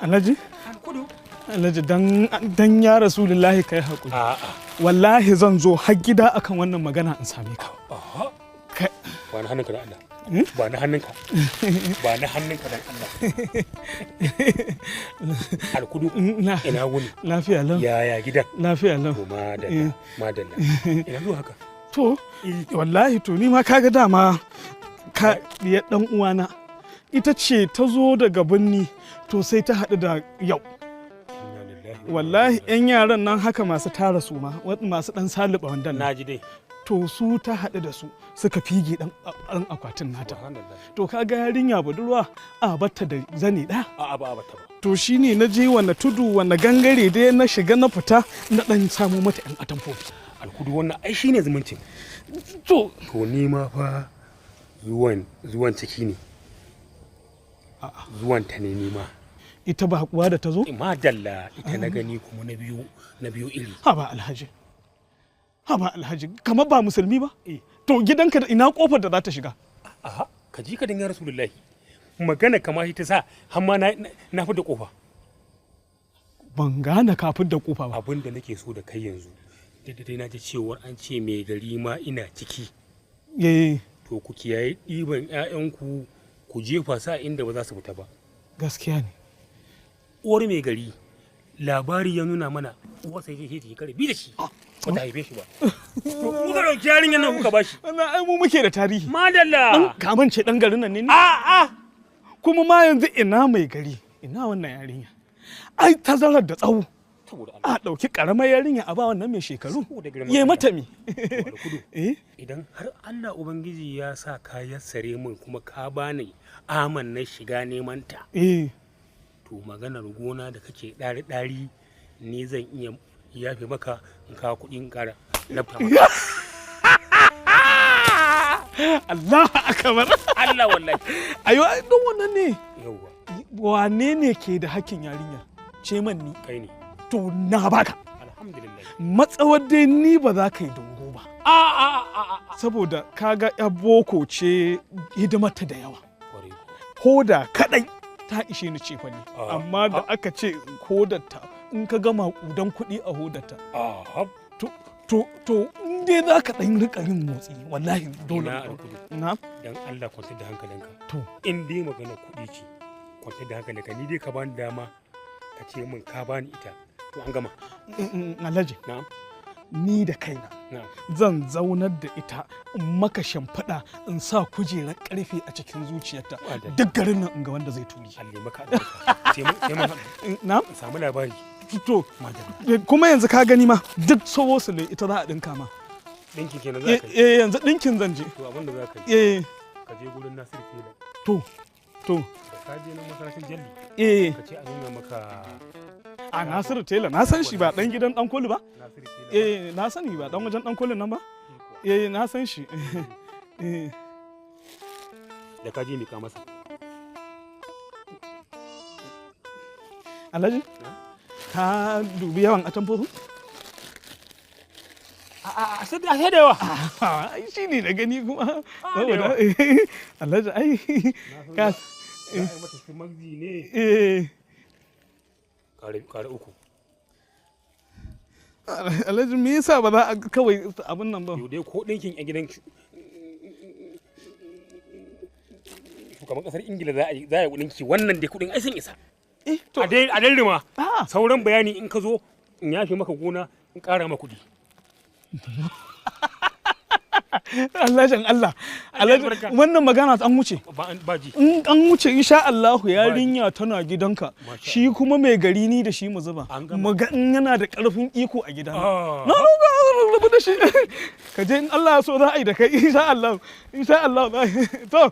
Alhaji? Kudu. Alhaji dan ya Rasulullahi kai haƙuri. A'a. Wallahi zan zo har gida akan wannan magana in same ka. Aha. Kai. Ba na hannunka da Allah. Ba na hannunka. Ba na hannunka dan Allah. Alkudu. Ina wuni. Lafiya lau. Yaya gidan? Lafiya lau. To madalla. Madalla. Ina zuwa haka. To, wallahi to ni ma kaga dama ka ɗiyar ɗan uwana. Ita ce ta zo daga birni to sai ta haɗu da yau. Wallahi 'yan yaran nan haka masu tara su ma masu ɗan saliba wandan na ji dai. To su ta haɗu da su suka fige ɗan akwatin nata. To kaga yarinya budurwa a batta da zane ɗaya. A'a ba batta ba. To shine na je wanne tudu wanne gangare dai na shiga na fita na ɗan samu mata 'yan atamfofi. Alkudu wannan ai shine zumuncin. To ni ma fa zuwan ciki ne. Zuwan ta ne ni ma. Ita ba kuwa da ta zo? Madalla ita na gani kuma na biyu iri. Haba alhaji kamar ba musulmi ba? To gidanka da ina kofar da za ta shiga? Aha ka ji ka dinga Rasulullahi magana kama ita sa har ma na fi da kofa. Ban gane kafin da kofa ba. Abin da nake so da kai yanzu dai na ji cewar an ce mai gari ma ina ciki. To ku kiyaye ɗiban 'ya'yanku ku jefa sa inda ba za su fita ba. Gaskiya ne. Uwar mai gari labari ya nuna mana uwa sai ce kare bi da shi ba ta haife shi ba. To kuka dauki yarinyar nan kuka bashi. Wannan ai mu muke da tarihi. Madalla. Ka mance dan garin nan ne? A'a. Kuma ma yanzu ina mai gari ina wannan yarinya. Ai tazarar da tsawo. A ɗauki ƙaramar yarinya a ba wannan mai shekaru. Ye mata mi. Idan har Allah Ubangiji ya sa ka yassare min kuma ka bani aman na shiga neman ta. To maganar gona da kake ɗari ni zan iya yafe maka in kawo kuɗi in ƙara lafta maka. Allah akbar. Allah wallahi. Ayo ai don wannan ne. Yawwa. Wane ne ke da hakkin yarinya? Ce man ni. Kai ne. To na baka. Alhamdulillah. Matsawar dai ni ba za ka yi dongo ba. Saboda kaga ya boko ce hidimarta da yawa. Hoda kadai ta ishe ni cefa ne. Amma da aka ce hodarta in ka gama kudan kuɗi a hodarta. To in dai za ka ɗan rika yin motsi wallahi dole. Na? Dan Allah kwantar da hankalinka. To. In dai magana kuɗi ce kwantar da hankalinka ni dai ka bani dama ka ce min ka bani ita. To an gama. Alhaji. Na'am. Ni da kaina zan zaunar da ita in maka shimfiɗa in sa kujerar ƙarfe a cikin zuciyarta duk garin nan in ga wanda zai turi. Allah maka albarka. Samu labari. To kuma yanzu ka gani ma duk sowo su ne ita za a ɗinka ma. Ɗinkin kenan za ka yi? Yanzu ɗinkin zan je. To abin da za ka yi. Ka je gurin Nasiru Tela. To. Da ka je nan masarautar Jalli. Ka ce a nuna maka. A Nasiru Tela na san shi ba dan gidan dan koli ba? Na sani ba dan wajen dan kolin nan ba? Na san shi. Da ka je mika masa. Alhaji? Ka dubi yawan atamfofi? A sai da yawa. Ai shi ne da gani kuma. Alhaji ai ka ai mata shi magzi ne. Kare uku. Alhaji me yasa ba za a kawai abin nan ba? Yau dai ko ɗinkin a gidan shugaban ƙasar Ingila za a yi ɗinki wannan dai kuɗin ai sun isa. A dai rima. Sauran bayani in ka zo in yafe maka gona in ƙara maka kuɗi. Alhajin Allah, wannan magana an wuce. In an wuce insha Allah yarinya tana gidanka. Shi kuma mai gari ni da shi mu zuba. In yana da ƙarfin iko a gidana. Na rubu da shi. Ka je in Allah so za a yi da kai insha Allah. To.